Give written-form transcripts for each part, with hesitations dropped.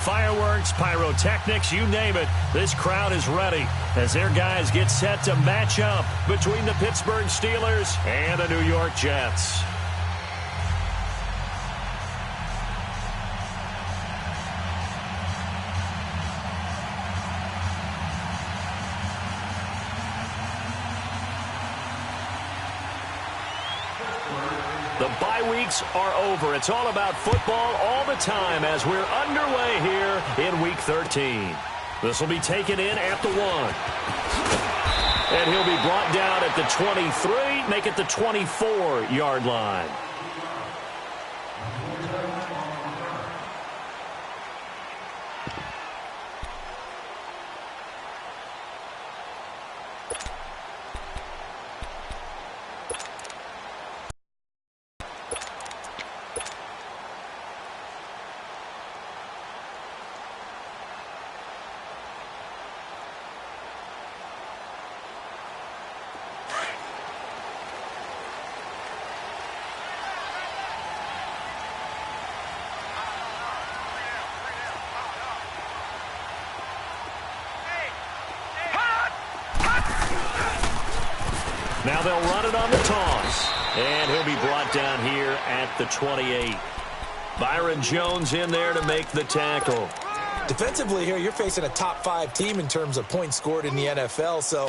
fireworks, pyrotechnics, you name it. This crowd is ready as their guys get set to match up between the Pittsburgh Steelers and the New York Jets. The bye weeks are over. It's all about football all the time as we're underway here in Week 13. This will be taken in at the 1. And he'll be brought down at the 23, make it the 24-yard line. Now they'll run it on the toss. And he'll be brought down here at the 28. Byron Jones in there to make the tackle. Defensively here, you're facing a top-5 team in terms of points scored in the NFL. So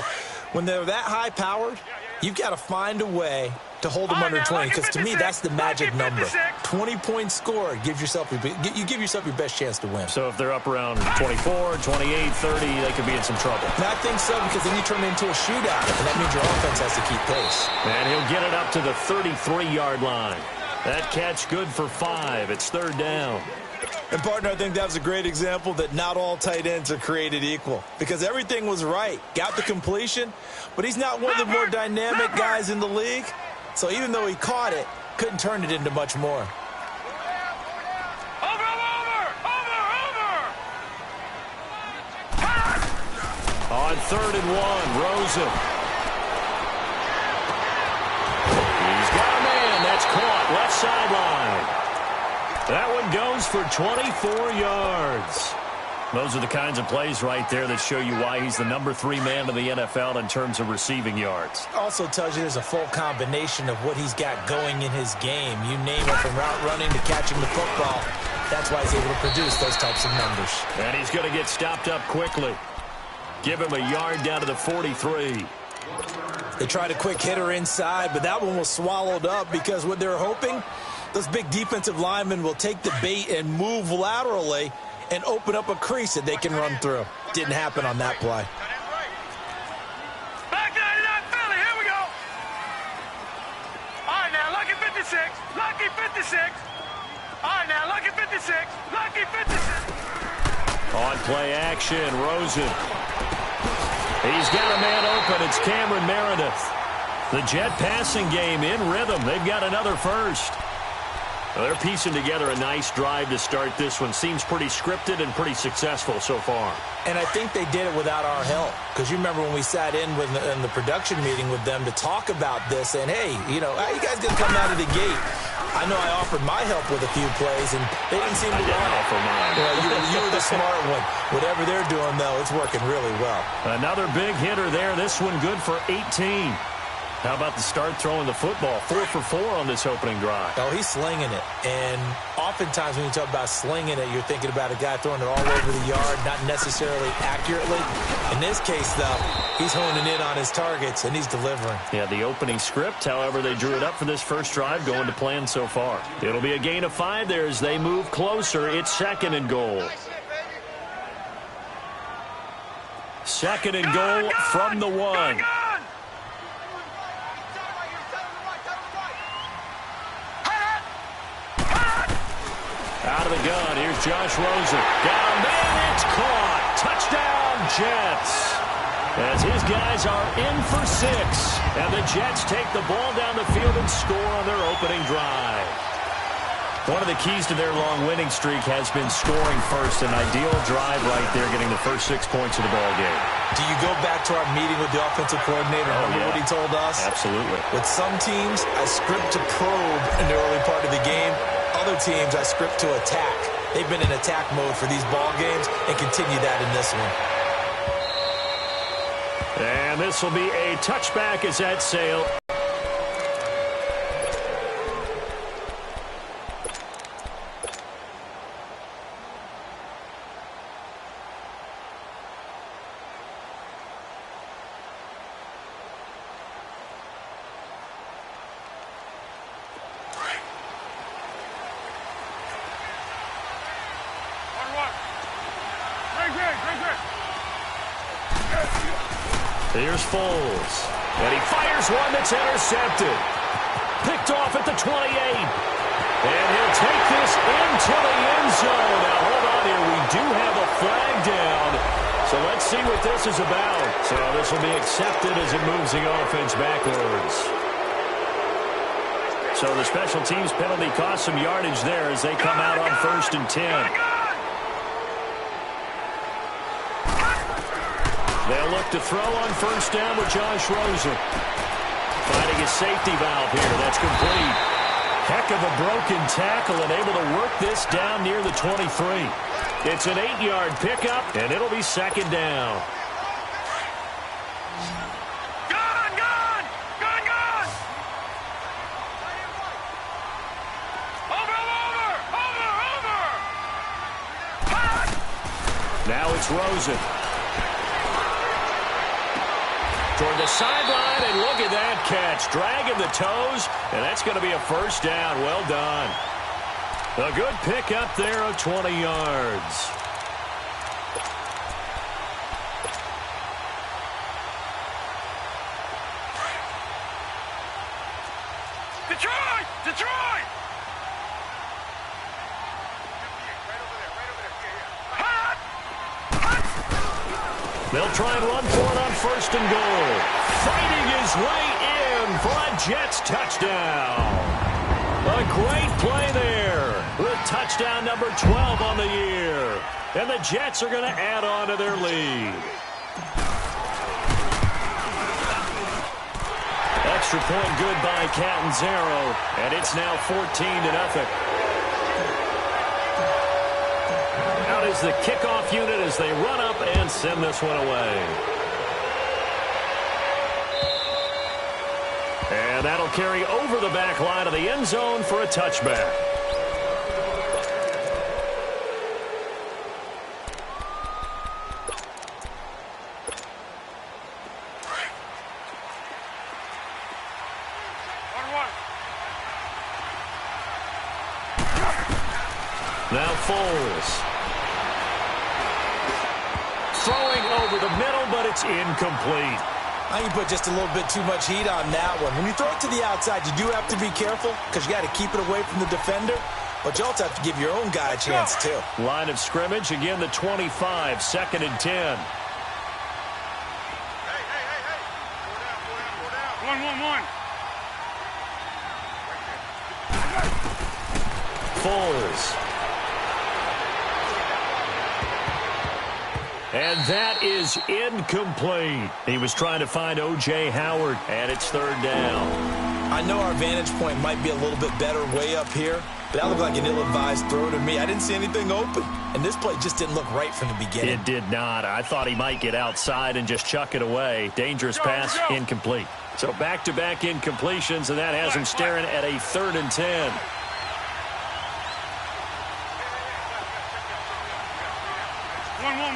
when they're that high-powered, you've got to find a way to hold them under 20. Because to me, that's the magic number. 20 points scored. You give yourself your best chance to win. So if they're up around 24, 28, 30, they could be in some trouble. And I think so, because then you turn it into a shootout, and that means your offense has to keep pace. And he'll get it up to the 33-yard line. That catch good for 5. It's 3rd down. And, partner, I think that was a great example that not all tight ends are created equal. Because everything was right. Got the completion, but he's not one of the more dynamic guys in the league. So even though he caught it, couldn't turn it into much more. On 3rd and 1, Rosen. He's got a man. That's caught. Left sideline. That one goes for 24 yards. Those are the kinds of plays right there that show you why he's the number 3 man in the NFL in terms of receiving yards. Also tells you there's a full combination of what he's got going in his game. You name it, from route running to catching the football. That's why he's able to produce those types of numbers. And he's going to get stopped up quickly. Give him a yard down to the 43. They tried a quick hitter inside, but that one was swallowed up because what they're hoping, those big defensive linemen will take the bait and move laterally and open up a crease that they can run through. Didn't happen on that play. Back 99 Philly, here we go. All right, now, lucky 56, lucky 56. All right, now, lucky 56, lucky 56. On play action, Rosen. He's got a man open. It's Cameron Meredith. The Jet passing game in rhythm. They've got another first. Well, they're piecing together a nice drive to start this one. Seems pretty scripted and pretty successful so far. And I think they did it without our help. Because you remember when we sat in the production meeting with them to talk about this, and hey, you know, how you guys going to come out of the gate? I know I offered my help with a few plays, and they didn't seem to want it. Offer mine. Well, you were the smart one. Whatever they're doing, though, it's working really well. Another big hitter there. This one good for 18. How about the start throwing the football? 4 for 4 on this opening drive. Oh, he's slinging it. And oftentimes when you talk about slinging it, you're thinking about a guy throwing it all over the yard, not necessarily accurately. In this case, though, he's honing in on his targets, and he's delivering. Yeah, the opening script, however, they drew it up for this first drive, going to plan so far. It'll be a gain of 5 there as they move closer. It's 2nd and goal. 2nd and goal from the 1. Out of the gun, here's Josh Rosen. Got a man, it's caught. Touchdown, Jets. As his guys are in for 6. And the Jets take the ball down the field and score on their opening drive. One of the keys to their long winning streak has been scoring first. An ideal drive right there, getting the first 6 points of the ball game. Do you go back to our meeting with the offensive coordinator? Remember what he told us? Absolutely. With some teams, I script to probe in the early part of the game. Other teams, I script to attack. They've been in attack mode for these ball games and continue that in this one. And this will be a touchback as that sail. Here's Foles, and he fires one that's intercepted. Picked off at the 28. And he'll take this into the end zone. Now, hold on here. We do have a flag down. So let's see what this is about. So this will be accepted as it moves the offense backwards. So the special teams penalty cost some yardage there as they come out on 1st and 10. They'll look to throw on 1st down with Josh Rosen. Finding his safety valve here. That's complete. Heck of a broken tackle and able to work this down near the 23. It's an 8-yard pickup, and it'll be 2nd down. Gone! Over! Now it's Rosen. Toward the sideline, and look at that catch. Dragging the toes, and that's going to be a 1st down. Well done. A good pickup there of 20 yards. Detroit! They'll try and run for it on 1st and goal. Fighting his way in for a Jets touchdown. A great play there with touchdown number 12 on the year. And the Jets are going to add on to their lead. Extra point good by Catanzaro, and it's now 14-0. Out is the kickoff unit as they run up and send this one away. And that'll carry over the back line of the end zone for a touchback. Now Foles. Throwing over the middle, but it's incomplete. I can put just a little bit too much heat on that one. When you throw it to the outside, you do have to be careful because you got to keep it away from the defender, but you also have to give your own guy a chance too. Line of scrimmage, again the 25, 2nd and 10. One. Foles. And that is incomplete. He was trying to find O.J. Howard, and it's 3rd down. I know our vantage point might be a little bit better way up here, but that looked like an ill-advised throw to me. I didn't see anything open, and this play just didn't look right from the beginning. It did not. I thought he might get outside and just chuck it away. Dangerous pass, incomplete. So back-to-back incompletions, and that has him staring at a 3rd and 10.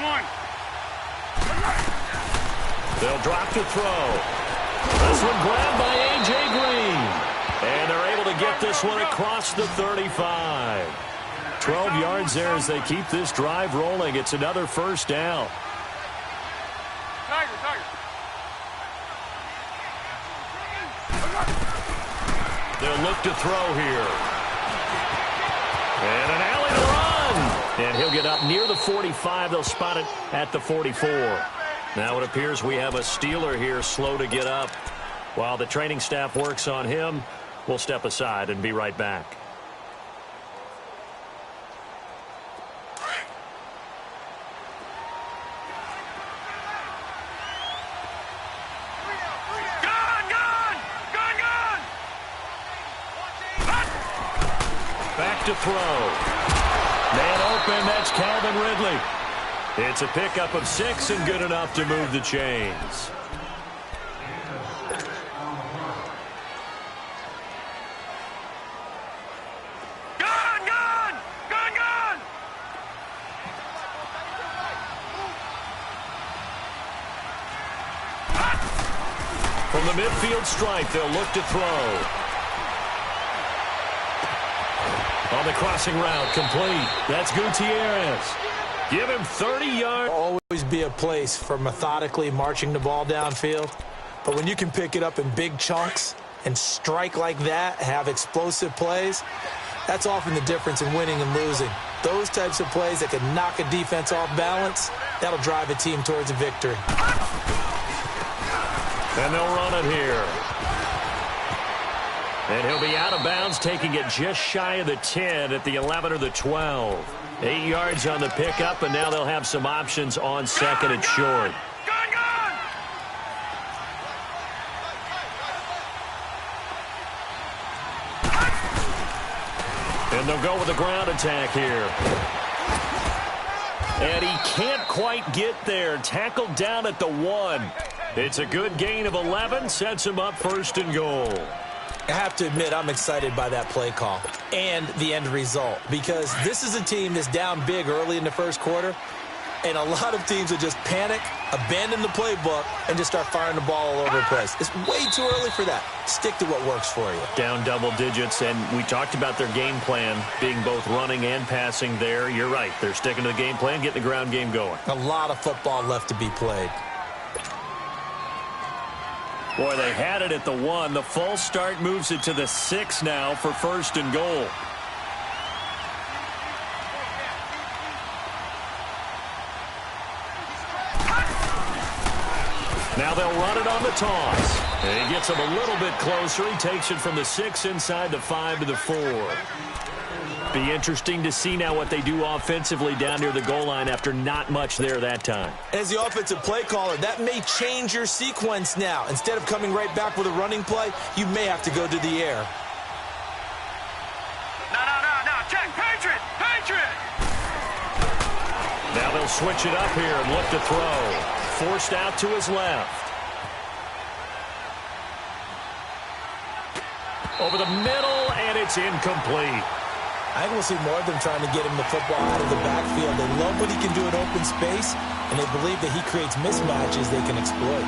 One. They'll drop to throw. This one grabbed by A.J. Green. And they're able to get this one across the 35. 12 yards there as they keep this drive rolling. It's another 1st down. Tiger. They'll look to throw here. And an alley to run. And he'll get up near the 45. They'll spot it at the 44. Now it appears we have a Steeler here slow to get up. While the training staff works on him, we'll step aside and be right back. Back to throw. Man open, that's Calvin Ridley. It's a pickup of 6 and good enough to move the chains. From the midfield stripe, they'll look to throw. On the crossing route, complete. That's Gutierrez. Give him 30 yards. There'll always be a place for methodically marching the ball downfield. But when you can pick it up in big chunks and strike like that, have explosive plays, that's often the difference in winning and losing. Those types of plays that can knock a defense off balance, that'll drive a team towards a victory. And they'll run it here. And he'll be out of bounds, taking it just shy of the 10 at the 11 or the 12. 8 yards on the pickup, and now they'll have some options on second and short. And they'll go with a ground attack here. And he can't quite get there. Tackled down at the 1. It's a good gain of 11, sets him up first and goal. I have to admit, I'm excited by that play call and the end result, because this is a team that's down big early in the first quarter, and a lot of teams will just panic, abandon the playbook, and just start firing the ball all over the place. It's way too early for that. Stick to what works for you. Down double digits, and we talked about their game plan being both running and passing there. You're right. They're sticking to the game plan, getting the ground game going. A lot of football left to be played. Boy, they had it at the 1. The false start moves it to the 6 now for first and goal. Now they'll run it on the toss. And he gets him a little bit closer. He takes it from the 6 inside the 5 to the 4. Be interesting to see now what they do offensively down near the goal line after not much there that time. As the offensive play caller, that may change your sequence now. Instead of coming right back with a running play, you may have to go to the air. No. Check. Patriot. Now they'll switch it up here and look to throw. Forced out to his left. Over the middle, and it's incomplete. I think we'll see more of them trying to get him the football out of the backfield. They love what he can do in open space, and they believe that he creates mismatches they can exploit.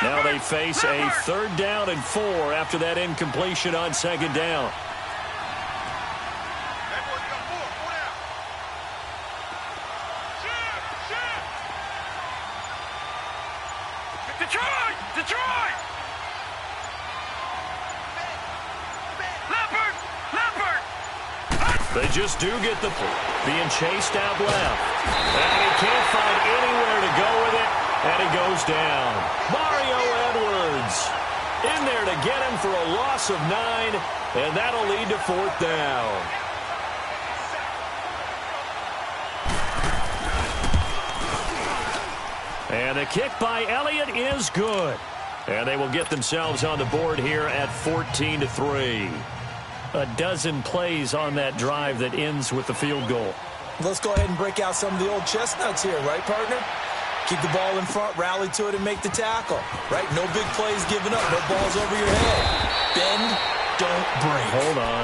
Now they face a 3rd down and 4 after that incompletion on 2nd down. Detroit! Leopard! They just do get the being chased out left. And he can't find anywhere to go with it, and he goes down. Mario Edwards in there to get him for a loss of 9, and that'll lead to 4th down. And the kick by Elliott is good. And they will get themselves on the board here at 14-3. A dozen plays on that drive that ends with the field goal. Let's go ahead and break out some of the old chestnuts here, right, partner? Keep the ball in front, rally to it, and make the tackle, right? No big plays given up, no balls over your head. Bend, don't break. Hold on.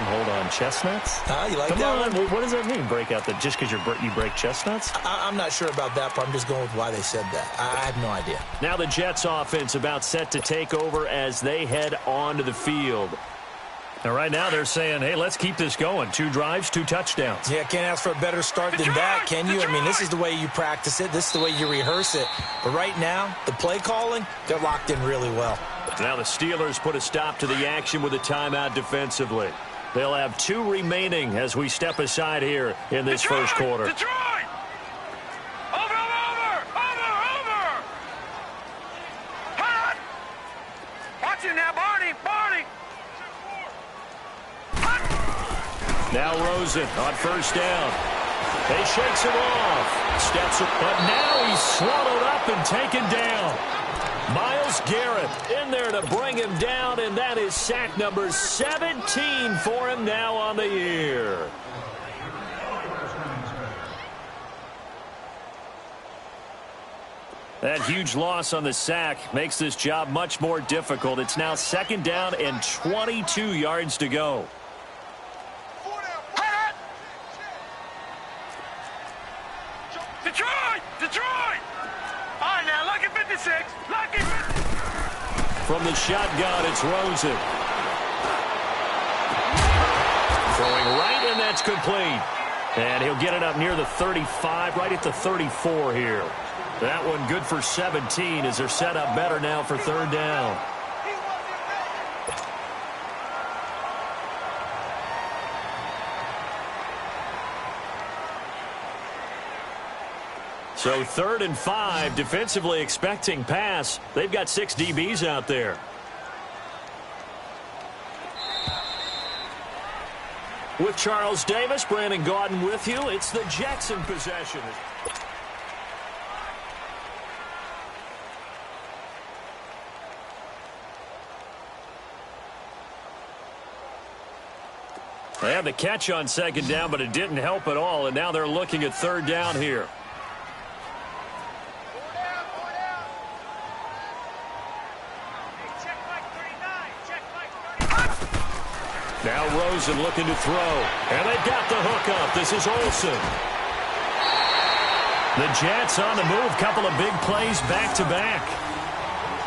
Chestnuts? You like Come that on. one? What does that mean, break out? Just because you break chestnuts? I'm not sure about that part. I'm just going with why they said that. I have no idea. Now the Jets offense about set to take over as they head onto the field. And right now they're saying, hey, let's keep this going. 2 drives, 2 touchdowns. Yeah, can't ask for a better start than that, can you? I mean, this is the way you practice it. This is the way you rehearse it. But right now, the play calling, they're locked in really well. Now the Steelers put a stop to the action with a timeout defensively. They'll have 2 remaining as we step aside here in this first quarter. Detroit! Over! Hot! Watch it now, Barney! Now Rosen on first down. He shakes him off. Steps up, but now he's swallowed up and taken down. Myles Garrett in there to bring him down, and that is sack number 17 for him now on the year. That huge loss on the sack makes this job much more difficult. It's now 2nd down and 22 yards to go. Detroit! Detroit! All right, now, lucky 56. Lucky 56. From the shotgun, it's Rosen. Throwing right, and that's complete. And he'll get it up near the 35, right at the 34 here. That one good for 17 as they're set up better now for 3rd down. So 3rd and 5, defensively expecting pass. They've got 6 DBs out there. With Charles Davis, Brandon Gaudin with you. It's the Jets in possession. They had the catch on 2nd down, but it didn't help at all, and now they're looking at 3rd down here. Now Rosen looking to throw, and they've got the hook up. This is Olsen. The Jets on the move, couple of big plays back-to-back.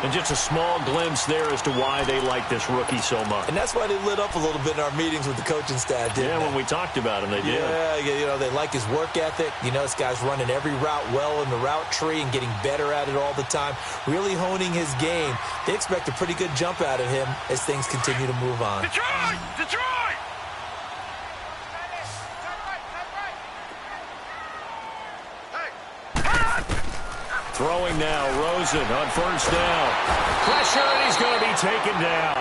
And just a small glimpse there as to why they like this rookie so much. And that's why they lit up a little bit in our meetings with the coaching staff, didn't they? When we talked about him, they did. Yeah, you know, they like his work ethic. You know, this guy's running every route well in the route tree and getting better at it all the time, really honing his game. They expect a pretty good jump out of him as things continue to move on. Detroit! Detroit! Throwing now, Rosen on 1st down. Pressure, and he's going to be taken down.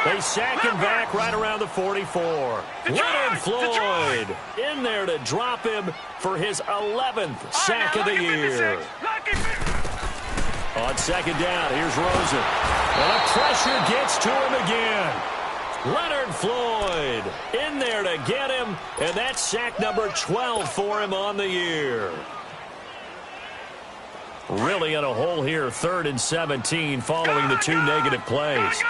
They sack him back right around the 44. Leonard Floyd in there to drop him for his 11th sack of the year. On 2nd down, here's Rosen. And the pressure gets to him again. Leonard Floyd in there to get him, and that's sack number 12 for him on the year. Really in a hole here, 3rd and 17 following the 2 negative plays.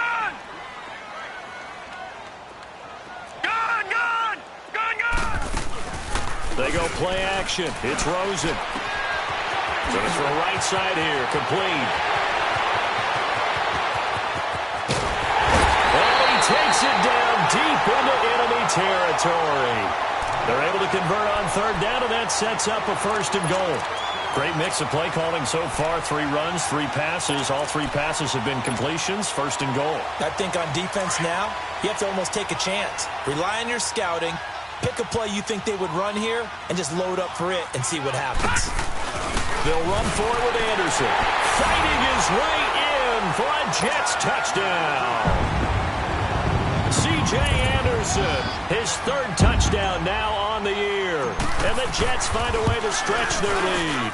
They go play action. It's Rosen. Going to right side here, complete. And he takes it down deep into enemy territory. They're able to convert on 3rd down, and that sets up a 1st and goal. Great mix of play calling so far. 3 runs, 3 passes. All 3 passes have been completions. 1st and goal. I think on defense now, you have to almost take a chance. Rely on your scouting. Pick a play you think they would run here and just load up for it and see what happens. They'll run for it with Anderson. Fighting his way in for a Jets touchdown. C.J. Anderson, his 3rd touchdown now on the year. And the Jets find a way to stretch their lead.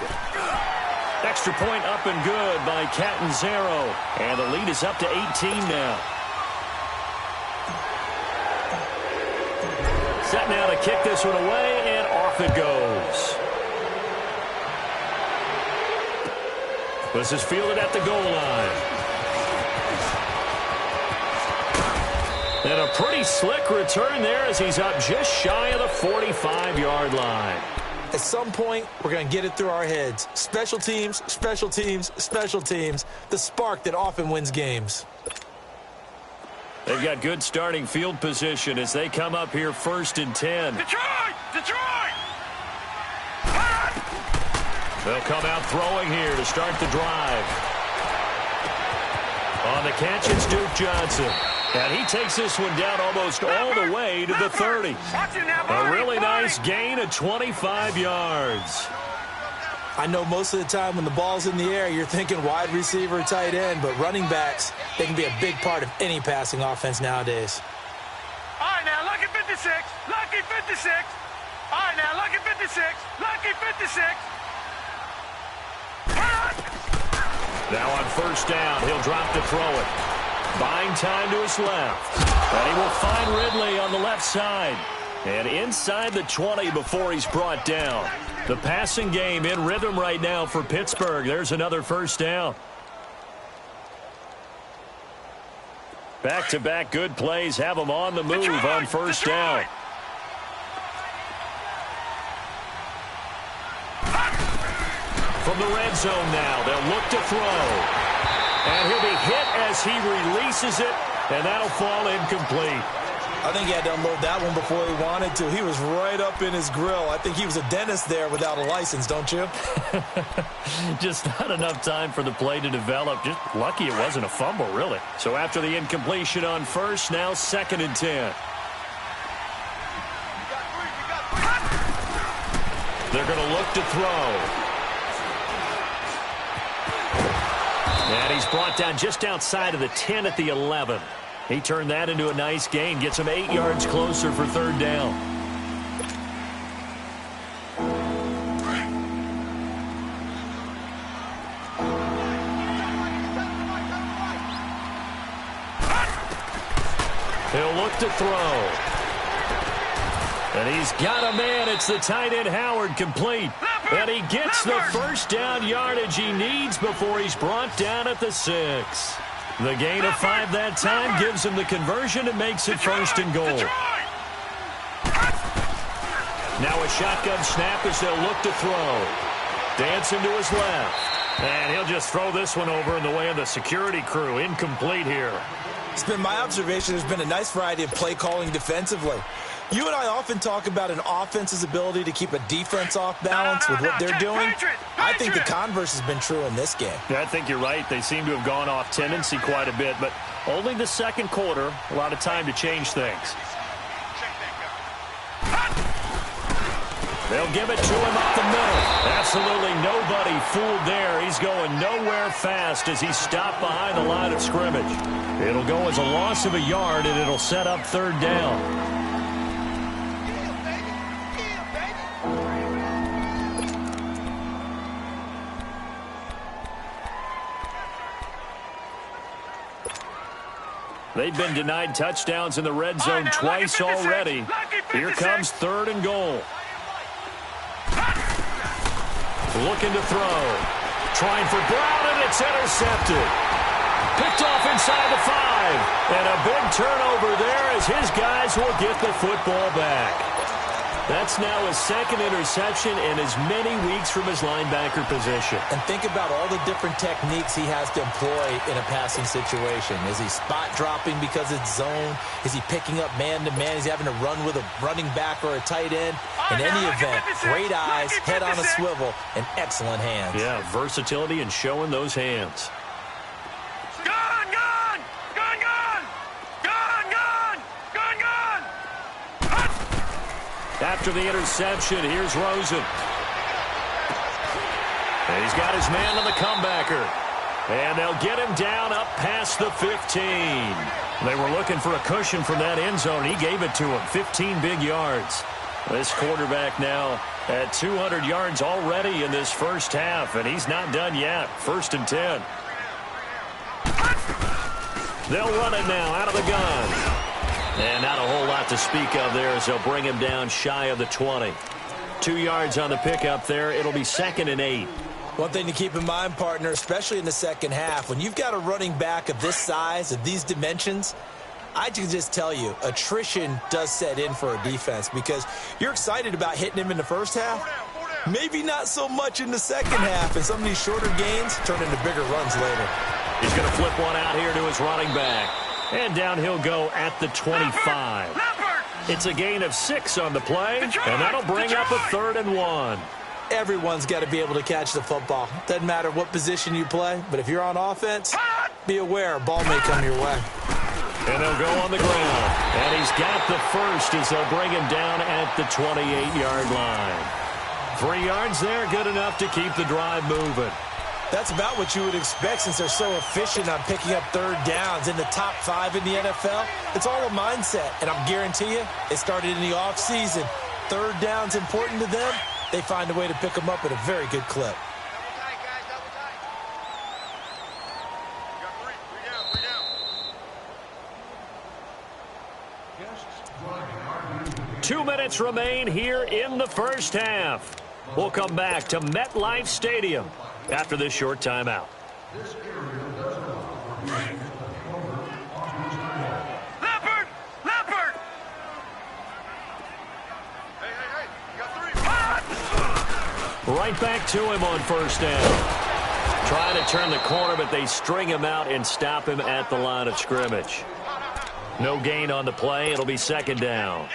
Extra point up and good by Catanzaro. And the lead is up to 18 now. Set now to kick this one away, and off it goes. This is fielded at the goal line. And a pretty slick return there as he's up just shy of the 45-yard line. At some point, we're going to get it through our heads. Special teams, special teams, special teams. The spark that often wins games. They've got good starting field position as they come up here 1st and 10. Detroit! Detroit! They'll come out throwing here to start the drive. On the catch, it's Duke Johnson. And he takes this one down almost all the way to the 30. A really nice gain of 25 yards. I know most of the time when the ball's in the air, you're thinking wide receiver, tight end, but running backs, they can be a big part of any passing offense nowadays. All right, now, lucky 56. Lucky 56. All right, now, lucky 56. Lucky 56. Now on first down, he'll drop to throw it. Buying time to his left. And he will find Ridley on the left side. And inside the 20 before he's brought down. The passing game in rhythm right now for Pittsburgh. There's another first down. Back-to-back good plays have him on the move on first down. From the red zone now, they'll look to throw. And he'll be hit as he releases it, and that'll fall incomplete. I think he had to unload that one before he wanted to. He was right up in his grill. I think he was a dentist there without a license, don't you? Just not enough time for the play to develop. Just lucky it wasn't a fumble, really. So after the incompletion on first, now 2nd and 10. They're going to look to throw. And he's brought down just outside of the 10 at the 11. He turned that into a nice gain, gets him 8 yards closer for third down. He'll look to throw. And he's got a man. It's the tight end Howard, complete. And he gets the first down yardage he needs before he's brought down at the 6. The gain of 5 that time gives him the conversion and makes it 1st and goal. Now a shotgun snap as they'll look to throw. Dancing to his left. And he'll just throw this one over in the way of the security crew. Incomplete here. It's been my observation there's been a nice variety of play calling defensively. You and I often talk about an offense's ability to keep a defense off balance with what they're doing. I think the converse has been true in this game. Yeah, I think you're right. They seem to have gone off tendency quite a bit, but only the second quarter, a lot of time to change things. They'll give it to him up the middle. Absolutely nobody fooled there. He's going nowhere fast as he's stopped behind the line of scrimmage. It'll go as a loss of a yard, and it'll set up third down. They've been denied touchdowns in the red zone twice already. Here comes 3rd and goal. Looking to throw. Trying for Brown, and it's intercepted. Picked off inside the 5. And a big turnover there as his guys will get the football back. That's now his 2nd interception in as many weeks from his linebacker position. And think about all the different techniques he has to employ in a passing situation. Is he spot dropping because it's zone? Is he picking up man-to-man? Is he having to run with a running back or a tight end? In any event, great eyes, head on a swivel, and excellent hands. Yeah, versatility and showing those hands. After the interception, here's Rosen. And he's got his man on the comebacker. And they'll get him down up past the 15. They were looking for a cushion from that end zone. He gave it to him. 15 big yards. This quarterback now at 200 yards already in this first half, and he's not done yet. 1st and 10. They'll run it now out of the gun. And not a whole lot to speak of there as they'll bring him down shy of the 20. 2 yards on the pickup there. It'll be 2nd and 8. One thing to keep in mind, partner, especially in the second half, when you've got a running back of this size, of these dimensions, I can just tell you, attrition does set in for a defense because you're excited about hitting him in the first half. Maybe not so much in the second half, and some of these shorter gains turn into bigger runs later. He's going to flip one out here to his running back. And down he'll go at the 25. It's a gain of 6 on the play, and that'll bring up a 3rd and 1. Everyone's got to be able to catch the football. Doesn't matter what position you play, but if you're on offense, be aware a ball may come your way. And they'll go on the ground. And he's got the first as they'll bring him down at the 28-yard line. 3 yards there, good enough to keep the drive moving. That's about what you would expect since they're so efficient on picking up third downs in the top 5 in the NFL. It's all a mindset, and I'm guarantee you it started in the offseason. third down's important to them, they find a way to pick them up at a very good clip. 2 minutes remain here in the first half. We'll come back to MetLife Stadium after this short timeout. Leopard! Leopard! Hey, you got 3. Right back to him on first down. Trying to turn the corner, but they string him out and stop him at the line of scrimmage. No gain on the play. It'll be second down.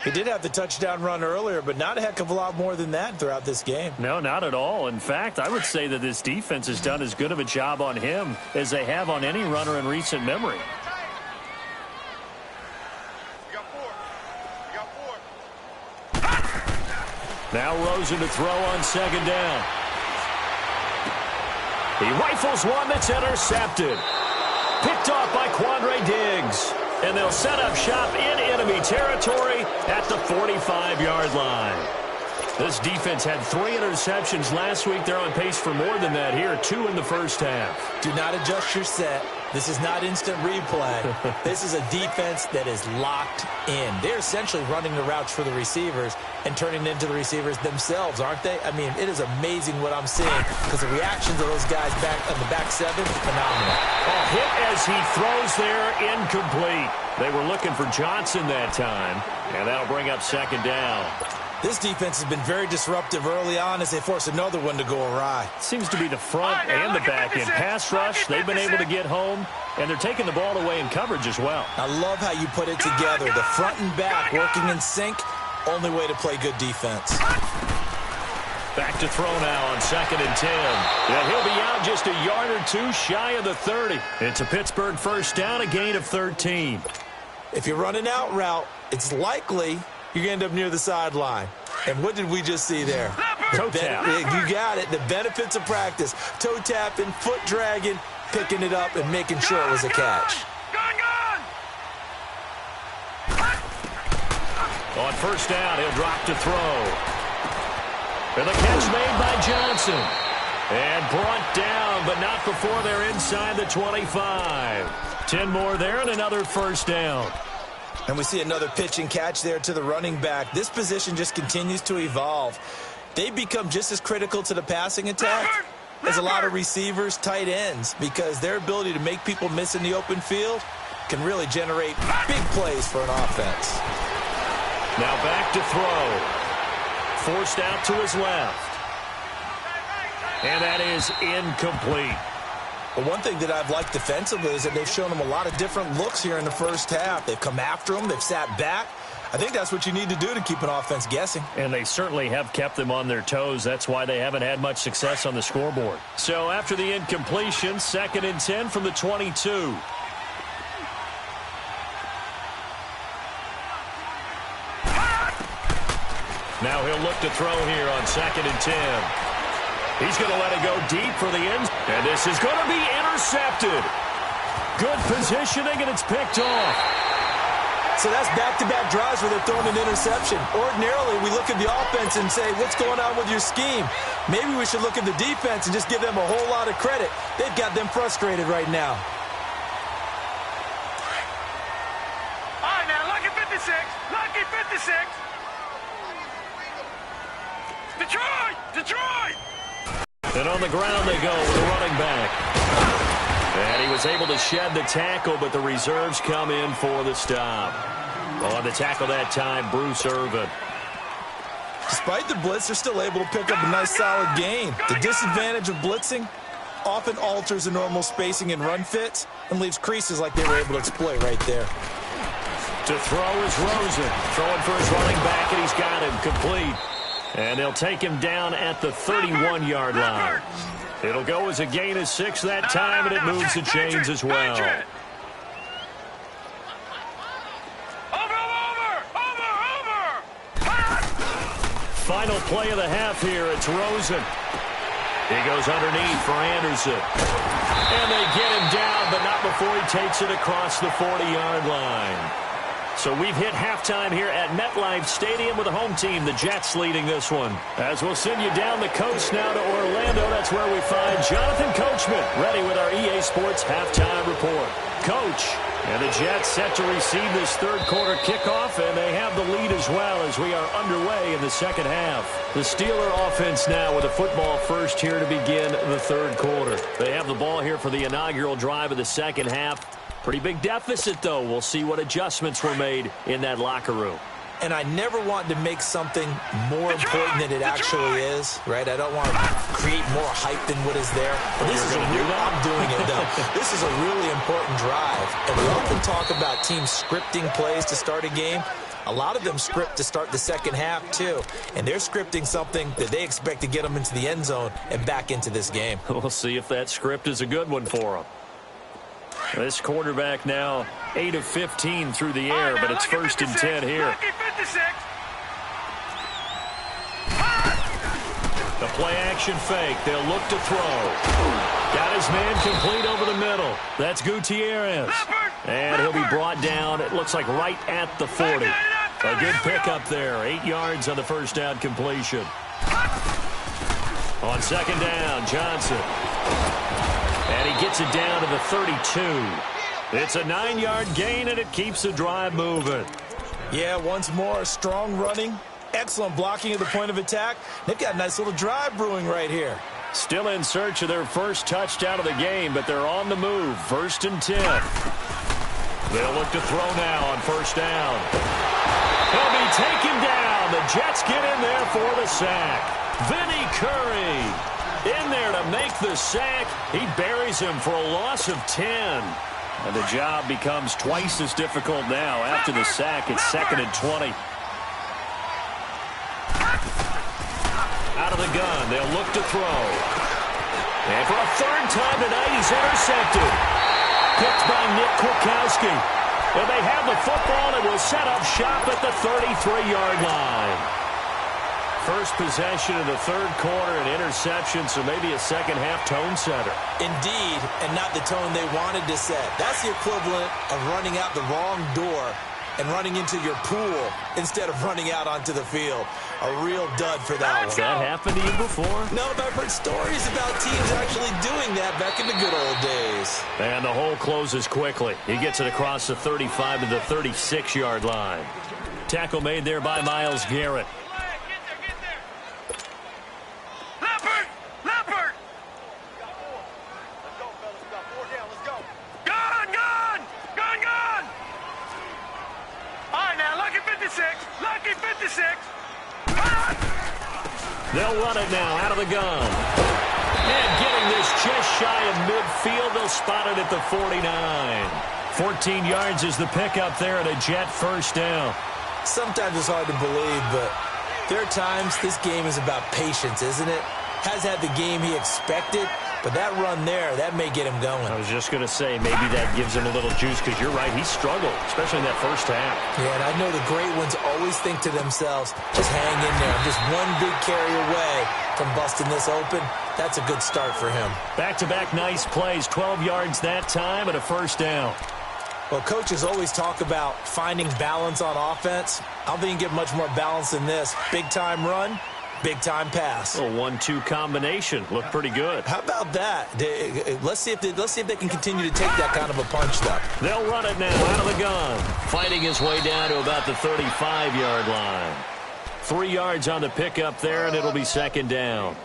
He did have the touchdown run earlier, but not a heck of a lot more than that throughout this game. No, not at all. In fact, I would say that this defense has done as good of a job on him as they have on any runner in recent memory. You got 4. Now Rosen to throw on second down. He rifles one that's intercepted. Picked off by Quandre Diggs. And they'll set up shop in enemy territory at the 45-yard line. This defense had 3 interceptions last week. They're on pace for more than that here, 2 in the first half. Do not adjust your set. This is not instant replay. This is a defense that is locked in. They're essentially running the routes for the receivers and turning into the receivers themselves, aren't they? I mean, it is amazing what I'm seeing because the reactions of those guys back on the back seven, phenomenal. A hit as he throws there, incomplete. They were looking for Johnson that time, and that'll bring up second down. This defense has been very disruptive early on as they force another one to go awry. Seems to be the front and the back end. Pass rush, they've been able to get home, and they're taking the ball away in coverage as well. I love how you put it together. The front and back working in sync, only way to play good defense. Back to throw now on second and 10. And he'll be out just a yard or 2 shy of the 30. It's a Pittsburgh first down, a gain of 13. If you're running out route, it's likely you're going to end up near the sideline. And what did we just see there? Toe tap. You got it. The benefits of practice. Toe tapping, foot dragging, picking it up, and making sure it was a catch. On first down, he'll drop to throw. And the catch made by Johnson. And brought down, but not before they're inside the 25. 10 more there and another first down. And we see another pitch and catch there to the running back. This position just continues to evolve. They become just as critical to the passing attack as a lot of receivers, tight ends, because their ability to make people miss in the open field can really generate big plays for an offense. Now back to throw. Forced out to his left. And that is incomplete. But one thing that I've liked defensively is that they've shown them a lot of different looks here in the first half. They've come after them. They've sat back. I think that's what you need to do to keep an offense guessing. And they certainly have kept them on their toes. That's why they haven't had much success on the scoreboard. So after the incompletion, second and 10 from the 22. Now he'll look to throw here on second and 10. He's going to let it go deep for the end. And this is going to be intercepted. Good positioning, and it's picked off. So that's back-to-back drives where they're throwing an interception. Ordinarily, we look at the offense and say, what's going on with your scheme? Maybe we should look at the defense and just give them a whole lot of credit. They've got them frustrated right now. All right, now, lucky 56. Lucky 56. Detroit! Detroit! And on the ground they go with the running back. And he was able to shed the tackle, but the reserves come in for the stop. On the tackle that time, Bruce Irvin. Despite the blitz, they're still able to pick up a nice solid gain. The disadvantage of blitzing often alters the normal spacing and run fits and leaves creases like they were able to exploit right there. To throw is Rosen. Throwing for his running back, and he's got him complete. And they'll take him down at the 31-yard line. It'll go as a gain of 6 that time, and it moves the chains as well. Final play of the half here. It's Rosen. He goes underneath for Anderson. And they get him down, but not before he takes it across the 40-yard line. So we've hit halftime here at MetLife Stadium with the home team, the Jets, leading this one. As we'll send you down the coast now to Orlando, that's where we find Jonathan Coachman, ready with our EA Sports halftime report. Coach, and the Jets set to receive this third quarter kickoff, and they have the lead as well as we are underway in the second half. The Steeler offense now with a football first here to begin the third quarter. They have the ball here for the inaugural drive of the second half. Pretty big deficit, though. We'll see what adjustments were made in that locker room. And I never want to make something more important than it actually is, right? I don't want to create more hype than what is there. But this is I'm doing it, though. This is a really important drive. And we often talk about teams scripting plays to start a game. A lot of them script to start the second half, too. And they're scripting something that they expect to get them into the end zone and back into this game. We'll see if that script is a good one for them. This quarterback now 8 of 15 through the air, but it's 1st and 10 here. The play-action fake. They'll look to throw. Got his man complete over the middle. That's Gutierrez. And he'll be brought down, it looks like right at the 40. A good pickup there. 8 yards on the first down completion. On second down, Johnson. And he gets it down to the 32. It's a 9-yard gain, and it keeps the drive moving. Yeah, once more, strong running. Excellent blocking at the point of attack. They've got a nice little drive brewing right here. Still in search of their first touchdown of the game, but they're on the move. 1st and 10. They'll look to throw now on first down. He'll be taken down. The Jets get in there for the sack. Vinny Curry in there to make the sack. He buries him for a loss of 10. And the job becomes twice as difficult now. After the sack, it's 2nd and 20. Out of the gun, they'll look to throw. And for a third time tonight, he's intercepted. Picked by Nick Kwiatkowski. And they have the football and will set up shop at the 33-yard line. First possession of the third quarter, an interception, so maybe a second-half tone setter. Indeed, and not the tone they wanted to set. That's the equivalent of running out the wrong door and running into your pool instead of running out onto the field. A real dud for that one. Has that happened to you before? No, but I've heard stories about teams actually doing that back in the good old days. And the hole closes quickly. He gets it across the 35 to the 36-yard line. Tackle made there by Myles Garrett. They'll run it now out of the gun. And getting this just shy of midfield, they'll spot it at the 49. 14 yards is the pickup there and a Jet first down. Sometimes it's hard to believe, but there are times this game is about patience, isn't it? Has had the game he expected, but that run there, that may get him going. I was just going to say, maybe that gives him a little juice because you're right, he struggled, especially in that first half. Yeah, and I know the great ones always think to themselves, just hang in there. Just one big carry away from busting this open. That's a good start for him. Back-to-back nice plays, 12 yards that time and a first down. Well, coaches always talk about finding balance on offense. I don't think you can get much more balance than this. Big-time run, big-time pass. A 1-2 combination. Looked pretty good. How about that? Let's see if they can continue to take that kind of a punch, though. They'll run it now out of the gun. Fighting his way down to about the 35-yard line. 3 yards on the pickup there, and it'll be second down.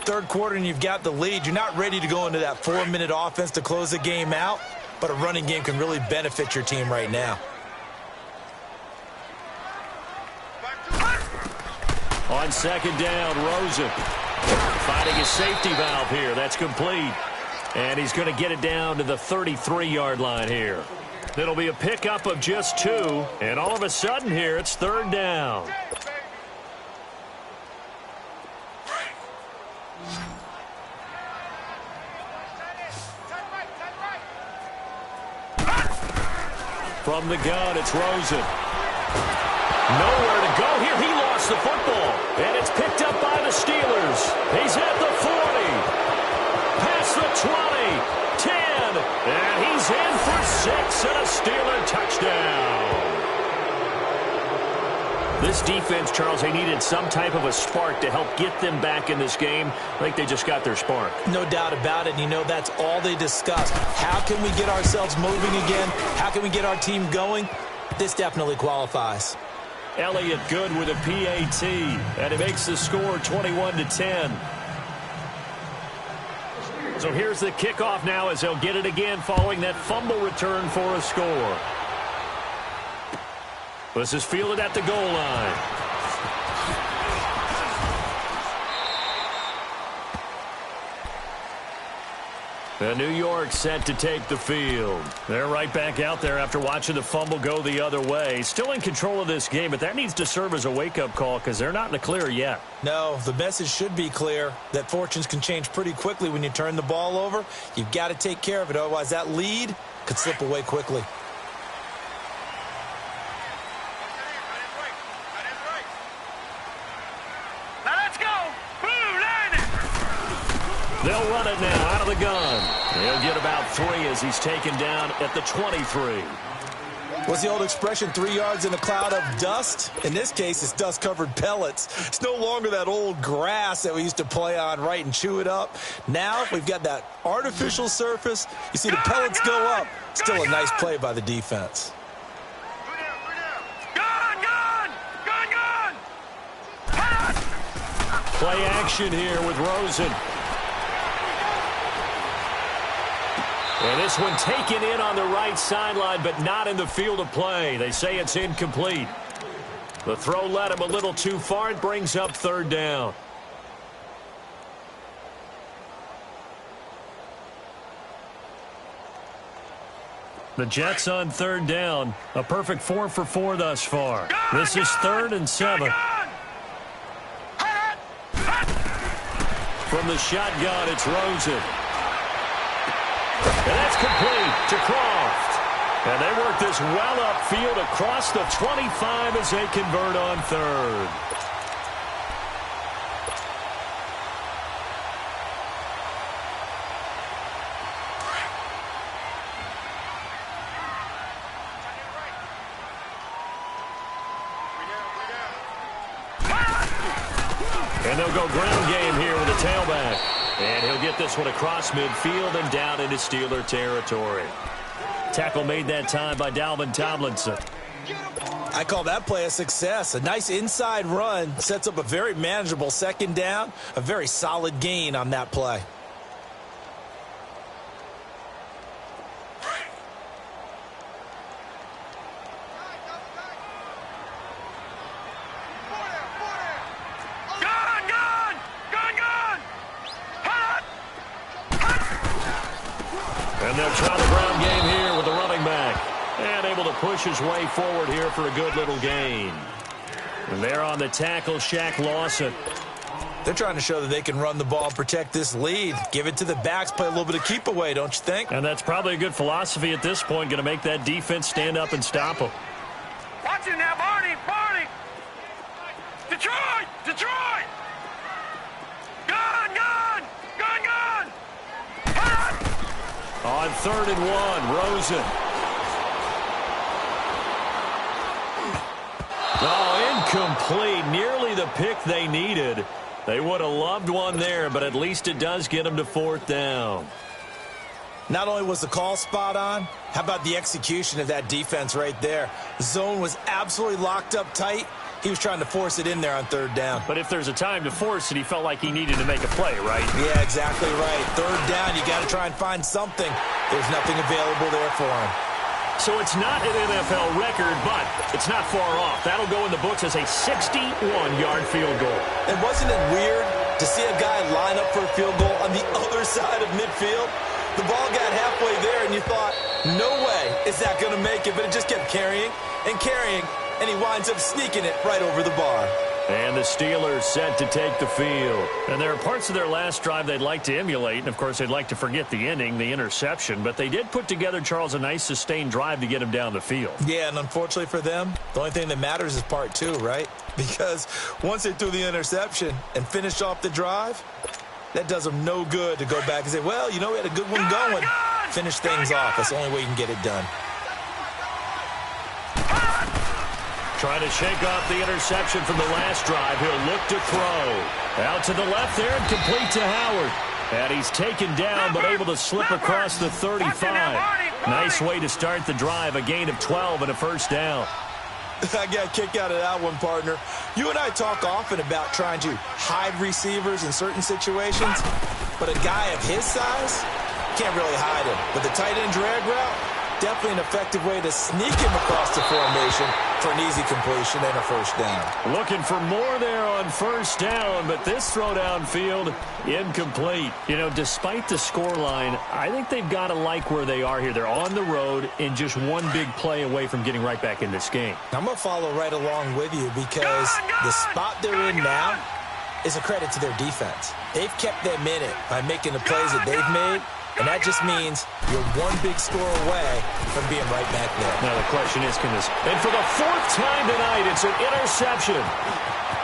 Third quarter, and you've got the lead. You're not ready to go into that 4-minute offense to close the game out, but a running game can really benefit your team right now. On second down, Rosen finding his safety valve here. That's complete. And he's going to get it down to the 33-yard line here. It'll be a pickup of just 2. And all of a sudden here, it's third down. From the gun, it's Rosen. Nowhere to go here. He lost the football. And it's picked up by the Steelers. He's at the 40. Past the 20. 10. And he's in for 6 and a Steeler touchdown. This defense, Charles, they needed some type of a spark to help get them back in this game. I think they just got their spark. No doubt about it. And you know, that's all they discussed. How can we get ourselves moving again? How can we get our team going? This definitely qualifies. Elliott good with a PAT, and it makes the score 21-10. So here's the kickoff now as they'll get it again following that fumble return for a score. This is fielded at the goal line. And New York set to take the field. They're right back out there after watching the fumble go the other way. Still in control of this game, but that needs to serve as a wake-up call because they're not in the clear yet. No, the message should be clear that fortunes can change pretty quickly when you turn the ball over. You've got to take care of it, otherwise that lead could slip away quickly. They'll run it now out of the gun. He'll get about 3 as he's taken down at the 23. What's the old expression, 3 yards in a cloud of dust? In this case, it's dust-covered pellets. It's no longer that old grass that we used to play on, right, and chew it up. Now we've got that artificial surface. You see the pellets go up. Still a nice play by the defense. Play action here with Rosen. And this one taken in on the right sideline, but not in the field of play. They say it's incomplete. The throw led him a little too far. It brings up 3rd down. The Jets on 3rd down. A perfect 4 for 4 thus far. This is 3rd and 7. From the shotgun, it's Rosen. And that's complete to Croft. And they work this well upfield across the 25 as they convert on 3rd. And they'll go ground game here with a tailback. And he'll get this one across midfield and down into Steeler territory. Tackle made that time by Dalvin Tomlinson. I call that play a success. A nice inside run sets up a very manageable 2nd down. A very solid gain on that play. And they'll try the ground game here with the running back. And able to push his way forward here for a good little gain. And there on the tackle, Shaq Lawson. They're trying to show that they can run the ball, protect this lead. Give it to the backs, play a little bit of keep away, don't you think? And that's probably a good philosophy at this point, going to make that defense stand up and stop them. Watch it now, Barney, Barney. Detroit, Detroit. Gun, gun, gun, gun. On 3rd and 1, Rosen. Oh, incomplete. Nearly the pick they needed. They would have loved one there, but at least it does get them to 4th down. Not only was the call spot on, how about the execution of that defense right there? The zone was absolutely locked up tight. He was trying to force it in there on 3rd down. But if there's a time to force it, he felt like he needed to make a play, right? Yeah, exactly right. 3rd down, you got to try and find something. There's nothing available there for him. So it's not an NFL record, but it's not far off. That'll go in the books as a 61-yard field goal. And wasn't it weird to see a guy line up for a field goal on the other side of midfield? The ball got halfway there, and you thought, no way is that going to make it, but it just kept carrying and carrying, and he winds up sneaking it right over the bar. And the Steelers set to take the field. And there are parts of their last drive they'd like to emulate, and of course they'd like to forget the ending, the interception, but they did put together, Charles, a nice sustained drive to get him down the field. Yeah, and unfortunately for them, the only thing that matters is part 2, right? Because once they threw the interception and finished off the drive, that does them no good to go back and say, well, you know, we had a good one going. Finish things off. That's the only way you can get it done. Trying to shake off the interception from the last drive. He'll look to throw. Out to the left there and complete to Howard. And he's taken down but able to slip across the 35. Nice way to start the drive. A gain of 12 and a first down. I got a kick out of that one, partner. You and I talk often about trying to hide receivers in certain situations, but a guy of his size can't really hide him. But the tight end drag route, definitely an effective way to sneak him across the formation for an easy completion and a first down. Looking for more there on first down, but this throw downfield incomplete. You know, despite the scoreline, I think they've got to like where they are here. They're on the road and just one big play away from getting right back in this game. I'm going to follow right along with you because the spot they're in now is a credit to their defense. They've kept them in it by making the plays that they've made. And that just means you're one big score away from being right back there. Now the question is, can this... And for the fourth time tonight, it's an interception.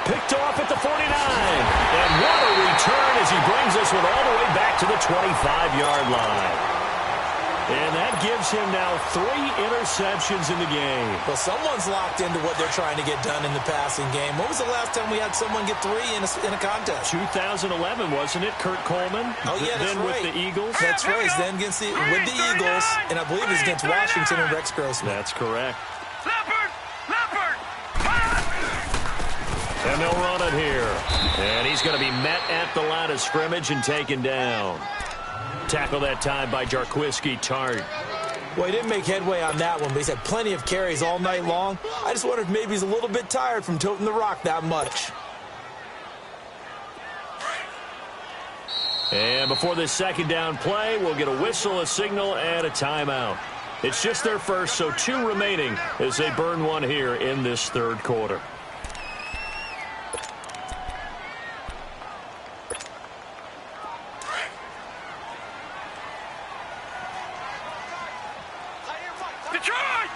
Picked off at the 49. And what a return as he brings this one all the way back to the 25-yard line. And that gives him now 3 interceptions in the game. Well, someone's locked into what they're trying to get done in the passing game. When was the last time we had someone get 3 in a contest? 2011, wasn't it? Kurt Coleman? Oh, yeah, that's then right. With the Eagles? That's right. Then with the Eagles, and I believe it's against Washington and Rex Grossman. That's correct. Leopard! Leopard! And they'll run it here. And he's going to be met at the line of scrimmage and taken down. Tackle that time by Jarquiski Tart. Well, he didn't make headway on that one, but he's had plenty of carries all night long. I just wonder if maybe he's a little bit tired from toting the rock that much. And before this second down play, we'll get a whistle, a signal, and a timeout. It's just their first, so 2 remaining as they burn one here in this third quarter.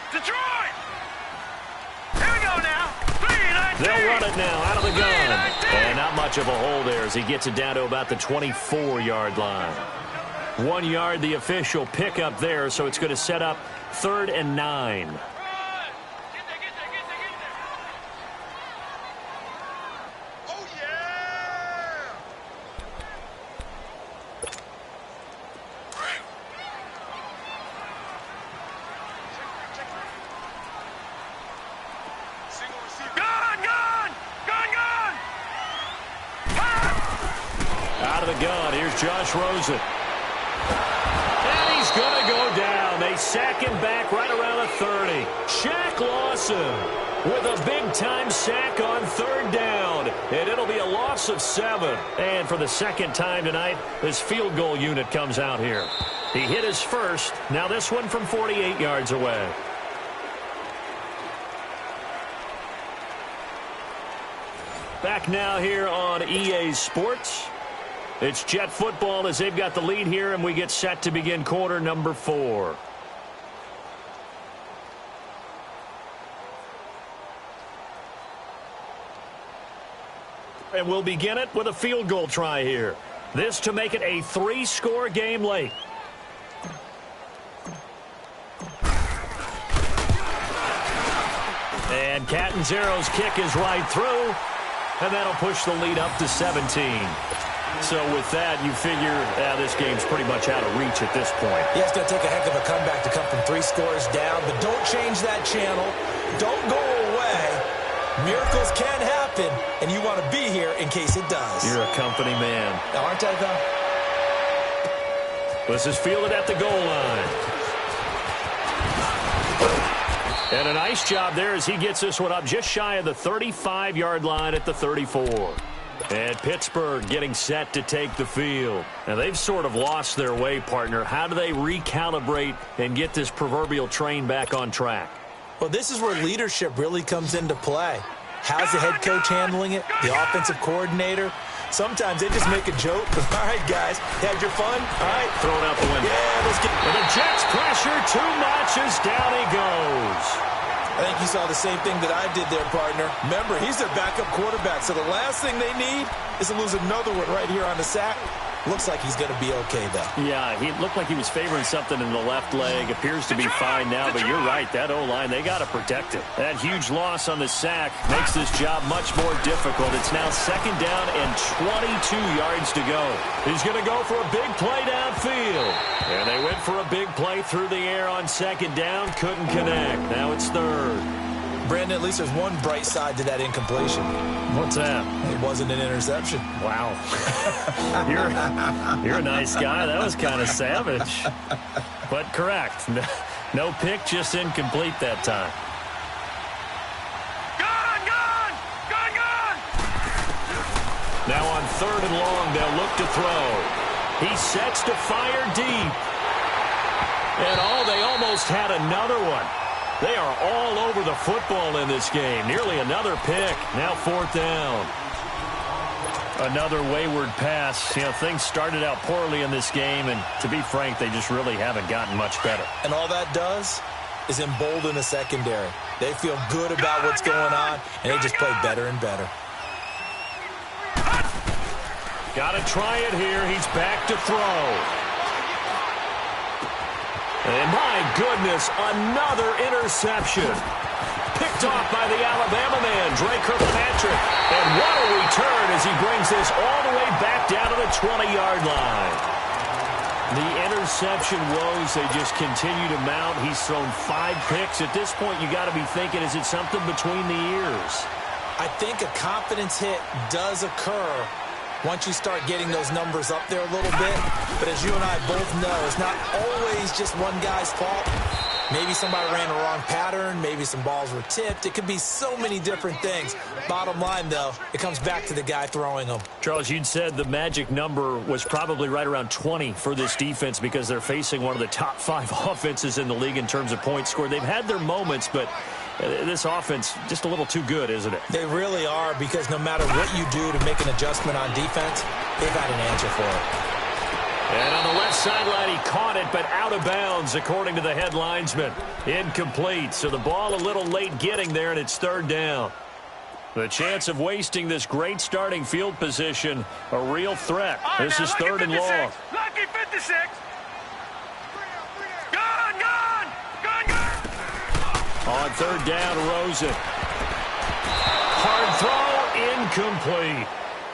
Detroit! Here we go now. 3-19. They'll run it now out of the gun. And not much of a hole there as he gets it down to about the 24-yard line. 1 yard, the official pickup there, so it's going to set up 3rd and 9. Josh Rosen. And he's going to go down. They sack him back right around the 30. Shaq Lawson with a big-time sack on 3rd down. And it'll be a loss of 7. And for the second time tonight, this field goal unit comes out here. He hit his first. Now this one from 48 yards away. Back now here on EA Sports. It's Jet football as they've got the lead here, and we get set to begin quarter number 4. And we'll begin it with a field goal try here. This to make it a 3-score game late. And Catanzaro's kick is right through, and that'll push the lead up to 17. So with that, you figure this game's pretty much out of reach at this point. Yeah, it's going to take a heck of a comeback to come from 3 scores down, but don't change that channel. Don't go away. Miracles can happen, and you want to be here in case it does. You're a company man. Aren't I, though? This is fielded at the goal line. And a nice job there as he gets this one up just shy of the 35-yard line at the 34. And Pittsburgh getting set to take the field. Now, they've sort of lost their way, partner. How do they recalibrate and get this proverbial train back on track? Well, this is where leadership really comes into play. How's the head coach handling it? The offensive coordinator? Sometimes they just make a joke. All right, guys, had your fun? All right. Throw it out the window. Yeah, let's get... And the Jets pressure too much as down he goes. I think you saw the same thing that I did there, partner. Remember, he's their backup quarterback, so the last thing they need is to lose another one right here on the sack. Looks like he's going to be okay, though. Yeah, he looked like he was favoring something in the left leg. Appears to be fine now, but you're right. That O-line, they got to protect it. That huge loss on the sack makes this job much more difficult. It's now 2nd down and 22 yards to go. He's going to go for a big play downfield. And they went for a big play through the air on 2nd down. Couldn't connect. Now it's 3rd. Brandon, at least there's one bright side to that incompletion. What's that? It wasn't an interception. Wow. You're a nice guy. That was kind of savage. But correct. No pick, just incomplete that time. Gone! Now on 3rd and long, they'll look to throw. He sets to fire deep. And they almost had another one. They are all over the football in this game. Nearly another pick. Now 4th down. Another wayward pass. You know, things started out poorly in this game, and to be frank, they just really haven't gotten much better. And all that does is embolden the secondary. They feel good about what's going on, and they just play better and better. Got to try it here. He's back to throw. And my goodness, another interception. Picked off by the Alabama man, Drake Kirkpatrick. And what a return as he brings this all the way back down to the 20-yard line. The interception woes, they just continue to mount. He's thrown 5 picks. At this point, you got to be thinking, is it something between the ears? I think a confidence hit does occur once you start getting those numbers up there a little bit. But as you and I both know, it's not always just one guy's fault. Maybe somebody ran a wrong pattern. Maybe some balls were tipped. It could be so many different things. Bottom line, though, it comes back to the guy throwing them. Charles, you'd said the magic number was probably right around 20 for this defense because they're facing one of the top 5 offenses in the league in terms of points scored. They've had their moments, but this offense just a little too good, isn't it? They really are, because no matter what you do to make an adjustment on defense, they've got an answer for it. And on the left sideline, he caught it, but out of bounds, according to the head linesman. Incomplete, so the ball a little late getting there, and it's 3rd down. The chance of wasting this great starting field position, a real threat. This is 3rd and long. Lucky 56. Gone! On 3rd down, Rosen. Hard throw, incomplete.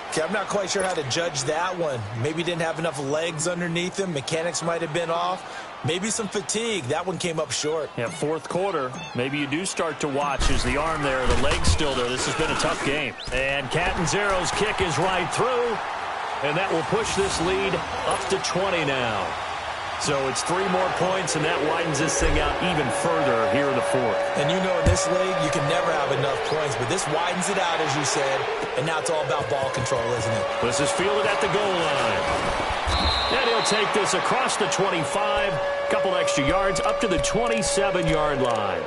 Okay, I'm not quite sure how to judge that one. Maybe didn't have enough legs underneath him. Mechanics might have been off. Maybe some fatigue. That one came up short. Yeah, 4th quarter. Maybe you do start to watch as the arm there, the leg's still there. This has been a tough game. And Catanzaro's kick is right through. And that will push this lead up to 20 now. So it's 3 more points, and that widens this thing out even further here in the 4th. And you know, in this league, you can never have enough points, but this widens it out, as you said, and now it's all about ball control, isn't it? This is fielded at the goal line. And he'll take this across the 25, couple extra yards, up to the 27-yard line.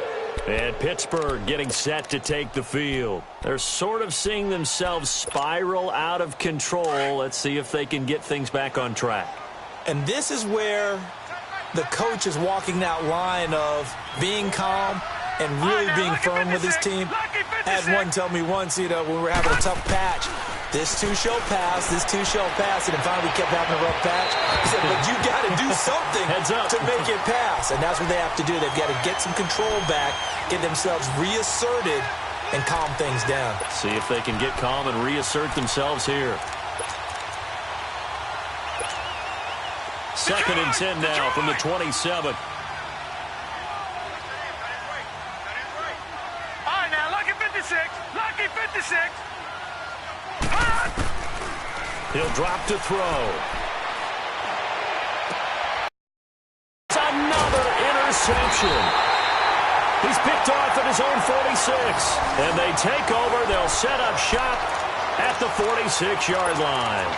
And Pittsburgh getting set to take the field. They're sort of seeing themselves spiral out of control. Let's see if they can get things back on track. And this is where the coach is walking that line of being calm and really being firm with his team. I had one tell me once, you know, when we were having a tough patch, this too shall pass, and then finally we kept having a rough patch. He said, but you got to do something to make it pass. And that's what they have to do. They've got to get some control back, get themselves reasserted, and calm things down. See if they can get calm and reassert themselves here. 2nd and 10 now from the 27. All right, now, lucky 56. Lucky 56. He'll drop to throw. It's another interception. He's picked off at his own 46. And they take over. They'll set up shop at the 46-yard line.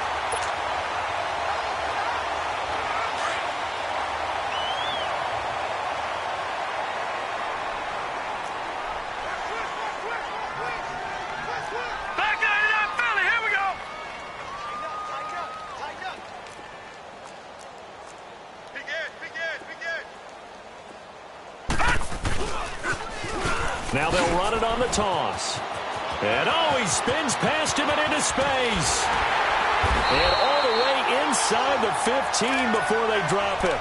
Now they'll run it on the toss. And he spins past him and into space. And all the way inside the 15 before they drop him.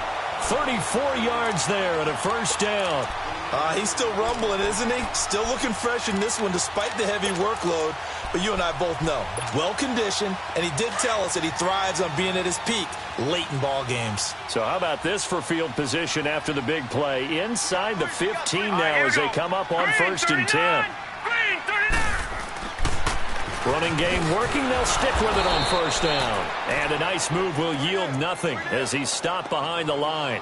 34 yards there and a first down. He's still rumbling, isn't he? Still looking fresh in this one despite the heavy workload. But you and I both know, well-conditioned, and he did tell us that he thrives on being at his peak late in ball games. So how about this for field position after the big play? Inside the 15 now as they come up on first and 10. Running game working, they'll stick with it on first down. And a nice move will yield nothing as he's stopped behind the line.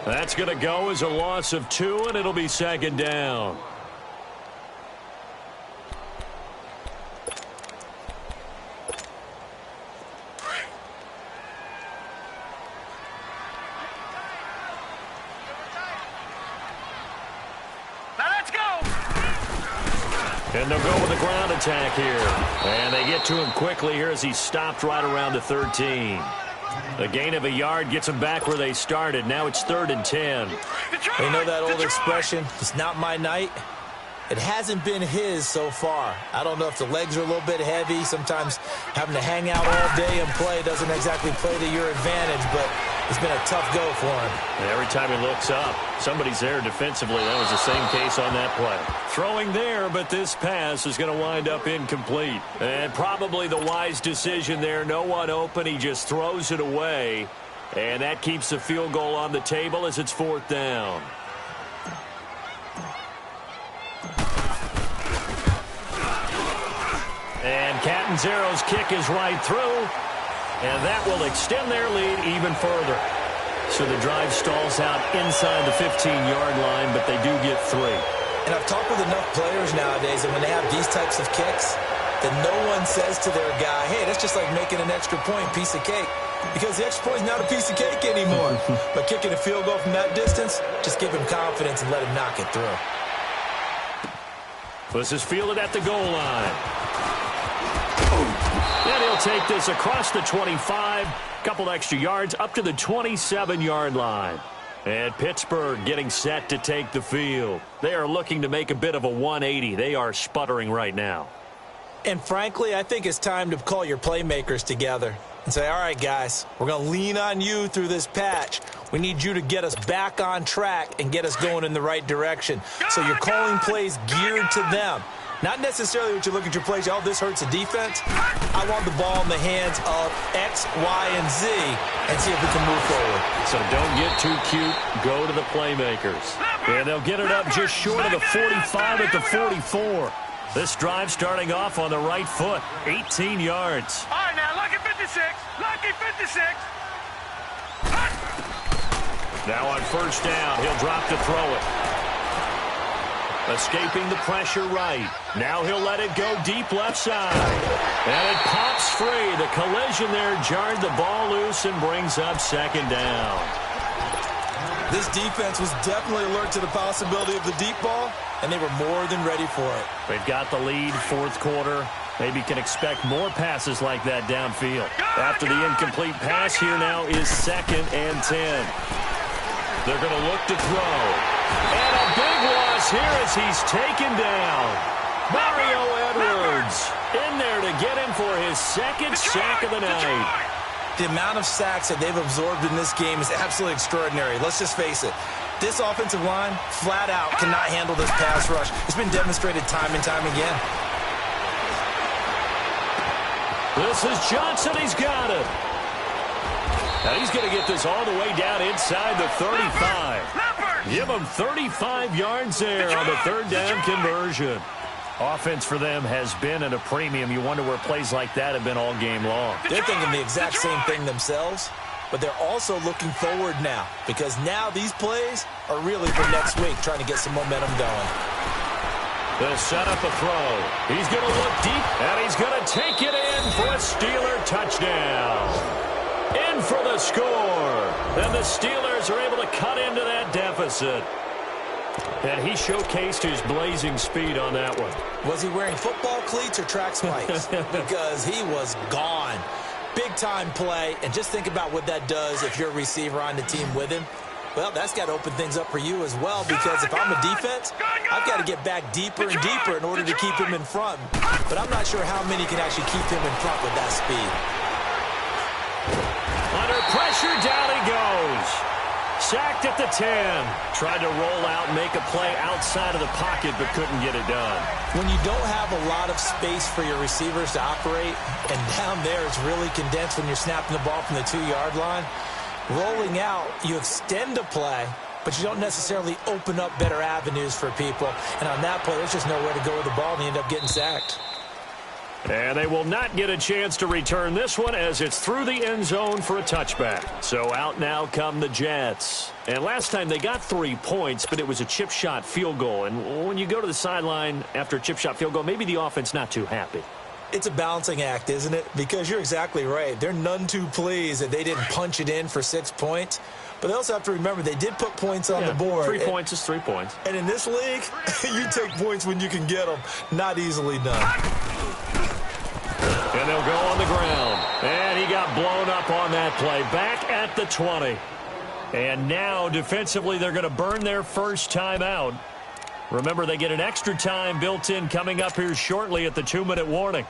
That's going to go as a loss of 2, and it'll be second down. And they'll go with a ground attack here. And they get to him quickly here as he's stopped right around the 13. A gain of a yard gets them back where they started. Now it's 3rd and 10. You know that old expression, it's not my night? It hasn't been his so far. I don't know if the legs are a little bit heavy. Sometimes having to hang out all day and play doesn't exactly play to your advantage, but it's been a tough go for him. And every time he looks up, somebody's there defensively. That was the same case on that play. Throwing there, but this pass is going to wind up incomplete. And probably the wise decision there. No one open. He just throws it away. And that keeps the field goal on the table as it's 4th down. And Catanzaro's kick is right through. And that will extend their lead even further. So the drive stalls out inside the 15-yard line, but they do get 3. And I've talked with enough players nowadays, and when they have these types of kicks, that no one says to their guy, hey, that's just like making an extra point, piece of cake. Because the extra point is not a piece of cake anymore. But kicking a field goal from that distance, just give him confidence and let him knock it through. This is fielded at the goal line. And he'll take this across the 25, couple extra yards up to the 27-yard line. And Pittsburgh getting set to take the field. They are looking to make a bit of a 180. They are sputtering right now. And frankly, I think it's time to call your playmakers together and say, all right, guys, we're going to lean on you through this patch. We need you to get us back on track and get us going in the right direction. So you're calling plays geared to them. Not necessarily what you look at your plays, oh, this hurts the defense. I want the ball in the hands of X, Y, and Z and see if we can move forward. So don't get too cute. Go to the playmakers. And they'll get it up just short of the 45 at the 44. This drive starting off on the right foot, 18 yards. All right, now, lucky 56. Lucky 56. Now on first down, he'll drop to throw it. Escaping the pressure right. Now he'll let it go deep left side. And it pops free. The collision there jarred the ball loose and brings up second down. This defense was definitely alert to the possibility of the deep ball, and they were more than ready for it. They've got the lead, 4th quarter. Maybe can expect more passes like that downfield. After the incomplete pass, here now is 2nd and 10. They're going to look to throw. And a big loss here as he's taken down. Mario Edwards in there to get him for his 2nd sack of the night. The amount of sacks that they've absorbed in this game is absolutely extraordinary. Let's just face it. This offensive line, flat out, cannot handle this pass rush. It's been demonstrated time and time again. This is Johnson. He's got it. Now he's going to get this all the way down inside the 35. Give him 35 yards there on the 3rd down conversion. Offense for them has been at a premium. You wonder where plays like that have been all game long. They're thinking the exact same thing themselves, but they're also looking forward now because now these plays are really for next week, trying to get some momentum going. They'll set up a throw. He's going to look deep, and he's going to take it in for a Steeler touchdown. In for the score. And the Steelers are able to cut into that deficit. And he showcased his blazing speed on that one. Was he wearing football cleats or track spikes? Because he was gone. Big-time play, and just think about what that does if you're a receiver on the team with him. Well, that's got to open things up for you as well, because if I'm a defense, I've got to get back deeper and deeper in order to keep him in front. But I'm not sure how many can actually keep him in front with that speed. Under pressure, down he goes. Sacked at the 10. Tried to roll out and make a play outside of the pocket, but couldn't get it done. When you don't have a lot of space for your receivers to operate, and down there it's really condensed when you're snapping the ball from the 2-yard line, rolling out, you extend a play, but you don't necessarily open up better avenues for people. And on that play, there's just nowhere to go with the ball, and you end up getting sacked. And they will not get a chance to return this one as it's through the end zone for a touchback. So out now come the Jets. And last time they got 3 points, but it was a chip shot field goal. And when you go to the sideline after a chip shot field goal, maybe the offense not too happy. It's a balancing act, isn't it? Because you're exactly right. They're none too pleased that they didn't punch it in for 6 points. But they also have to remember they did put points on the board. 3 points is 3 points. And in this league, you take points when you can get them. Not easily done. And they'll go on the ground. And he got blown up on that play. Back at the 20. And now, defensively, they're going to burn their first time out. Remember, they get an extra time built in coming up here shortly at the 2-minute warning.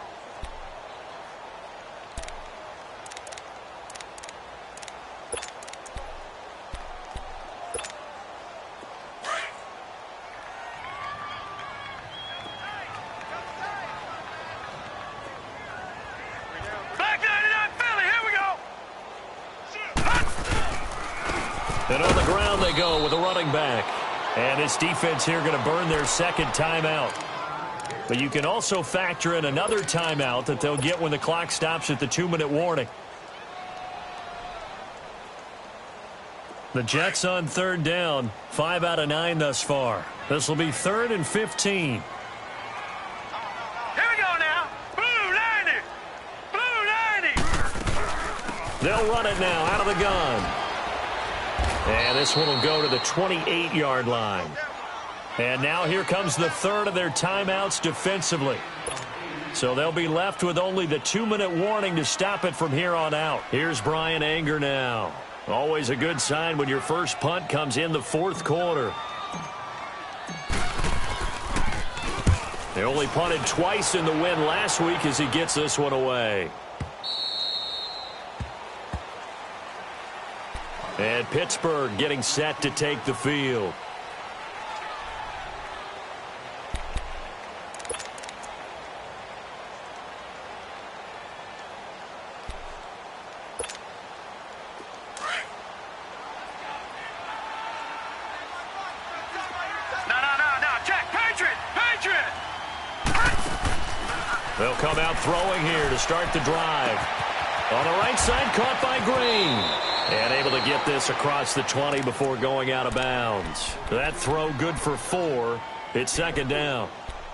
And on the ground they go with a running back. And this defense here going to burn their second timeout. But you can also factor in another timeout that they'll get when the clock stops at the 2-minute warning. The Jets on third down, 5 out of 9 thus far. This will be 3rd and 15. Here we go now. Blue 90. Blue 90. They'll run it now out of the gun. And this one will go to the 28-yard line. And now here comes the third of their timeouts defensively. So they'll be left with only the 2-minute warning to stop it from here on out. Here's Brian Anger now. Always a good sign when your first punt comes in the 4th quarter. They only punted twice in the win last week as he gets this one away. And Pittsburgh getting set to take the field. No. Check. Patriot. They'll come out throwing here to start the drive. On the right side, caught by Green. And able to get this across the 20 before going out of bounds. That throw good for 4. It's 2nd down.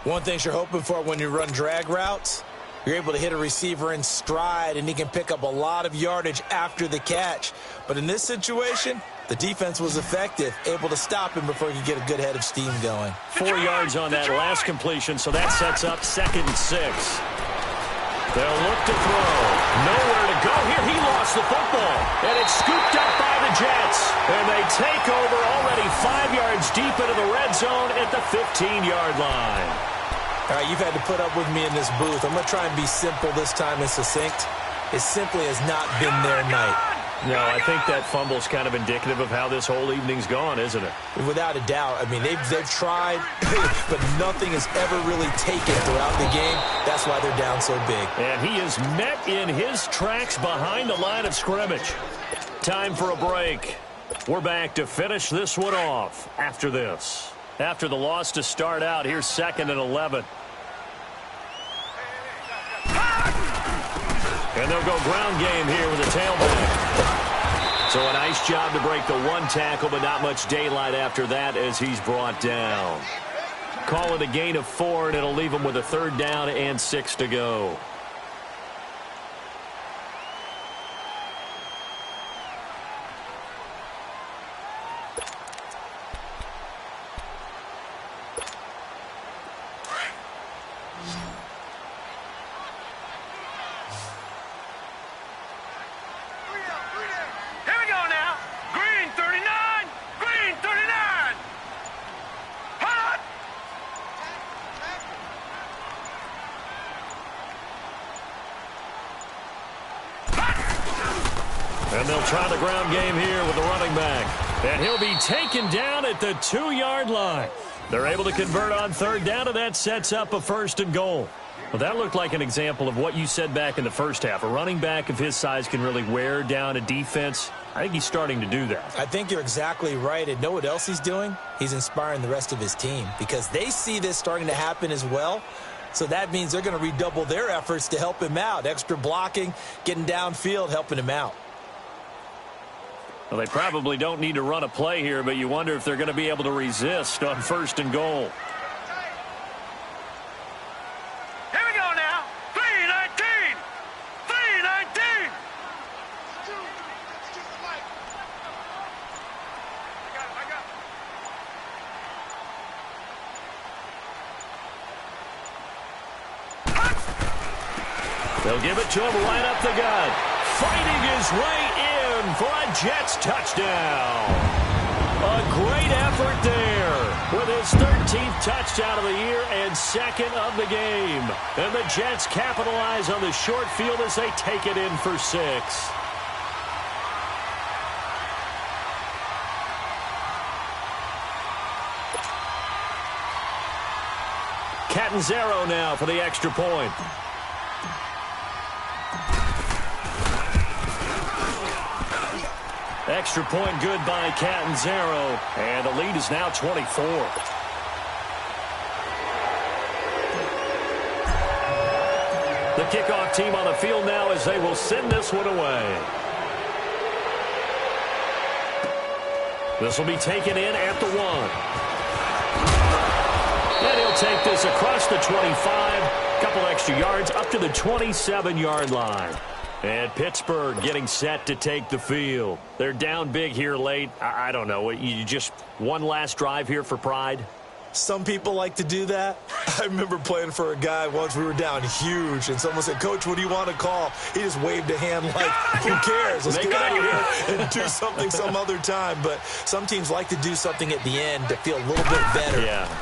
One thing you're hoping for when you run drag routes, you're able to hit a receiver in stride, and he can pick up a lot of yardage after the catch. But in this situation, the defense was effective, able to stop him before he could get a good head of steam going. 4 yards on that last completion, so that sets up 2nd and 6. They'll look to throw. Nowhere to go here. He lost the football. And it's scooped up by the Jets. And they take over already 5 yards deep into the red zone at the 15-yard line. All right, you've had to put up with me in this booth. I'm going to try and be simple this time and succinct. It simply has not been their night. No, I think that fumble's kind of indicative of how this whole evening's gone, isn't it? Without a doubt. I mean, they've tried, but nothing has ever really taken throughout the game. That's why they're down so big. And he is met in his tracks behind the line of scrimmage. Time for a break. We're back to finish this one off after this. After the loss to start out, here's 2nd and 11. And they'll go ground game here with a tailback. So a nice job to break the 1 tackle, but not much daylight after that as he's brought down. Call it a gain of 4, and it'll leave him with a 3rd down and 6 to go. And they'll try the ground game here with the running back. And he'll be taken down at the 2-yard line. They're able to convert on third down, and that sets up a 1st and goal. Well, that looked like an example of what you said back in the first half. A running back of his size can really wear down a defense. I think he's starting to do that. I think you're exactly right. And know what else he's doing? He's inspiring the rest of his team because they see this starting to happen as well. So that means they're going to redouble their efforts to help him out. Extra blocking, getting downfield, helping him out. Well, they probably don't need to run a play here, but you wonder if they're going to be able to resist on 1st and goal. Here we go now. 3-19. 3-19. I got it. They'll give it to him right up the gut. Fighting his way in for a Jets touchdown. A great effort there with his 13th touchdown of the year and 2nd of the game. And the Jets capitalize on the short field as they take it in for 6. Catanzaro now for the extra point. Extra point good by Catanzaro, and the lead is now 24. The kickoff team on the field now as they will send this one away. This will be taken in at the 1. And he'll take this across the 25, a couple extra yards up to the 27-yard line. And Pittsburgh getting set to take the field. They're down big here late. I don't know. You just one last drive here for pride? Some people like to do that. I remember playing for a guy once. We were down huge, and someone said, "Coach, what do you want to call?" He just waved a hand like, who cares? Let's get out of here and do something some other time. But some teams like to do something at the end to feel a little bit better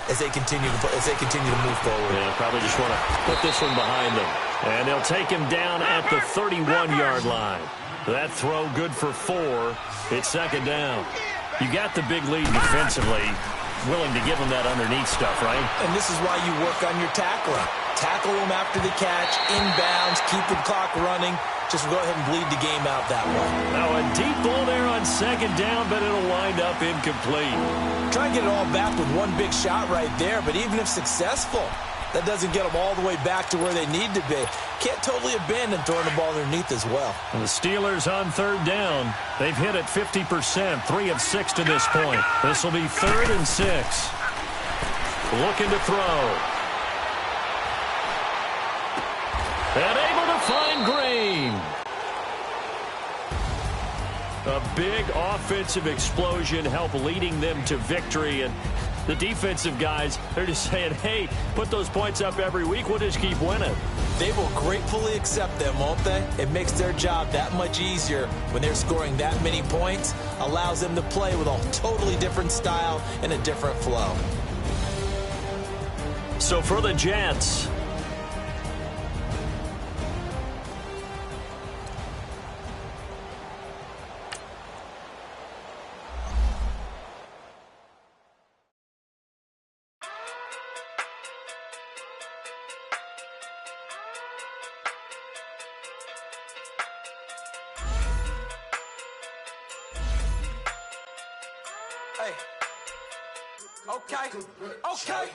as they continue to move forward. Yeah, probably just want to put this one behind them. And they'll take him down at the 31-yard line. That throw good for 4. It's 2nd down. You got the big lead defensively. Willing to give him that underneath stuff, right? And this is why you work on your tackling. Tackle him after the catch, inbounds, keep the clock running. Just go ahead and bleed the game out that way. Now a deep ball there on 2nd down, but it'll wind up incomplete. Try and get it all back with one big shot right there, but even if successful, that doesn't get them all the way back to where they need to be. Can't totally abandon throwing the ball underneath as well. And the Steelers on 3rd down. They've hit it 50%, 3 of 6 to this point. This will be 3rd and 6. Looking to throw. And able to find Green. A big offensive explosion helped leading them to victory. And the defensive guys, they're just saying, hey, put those points up every week. We'll just keep winning. They will gratefully accept them, won't they? It makes their job that much easier when they're scoring that many points. Allows them to play with a totally different style and a different flow. So for the Jets, Hey. Okay.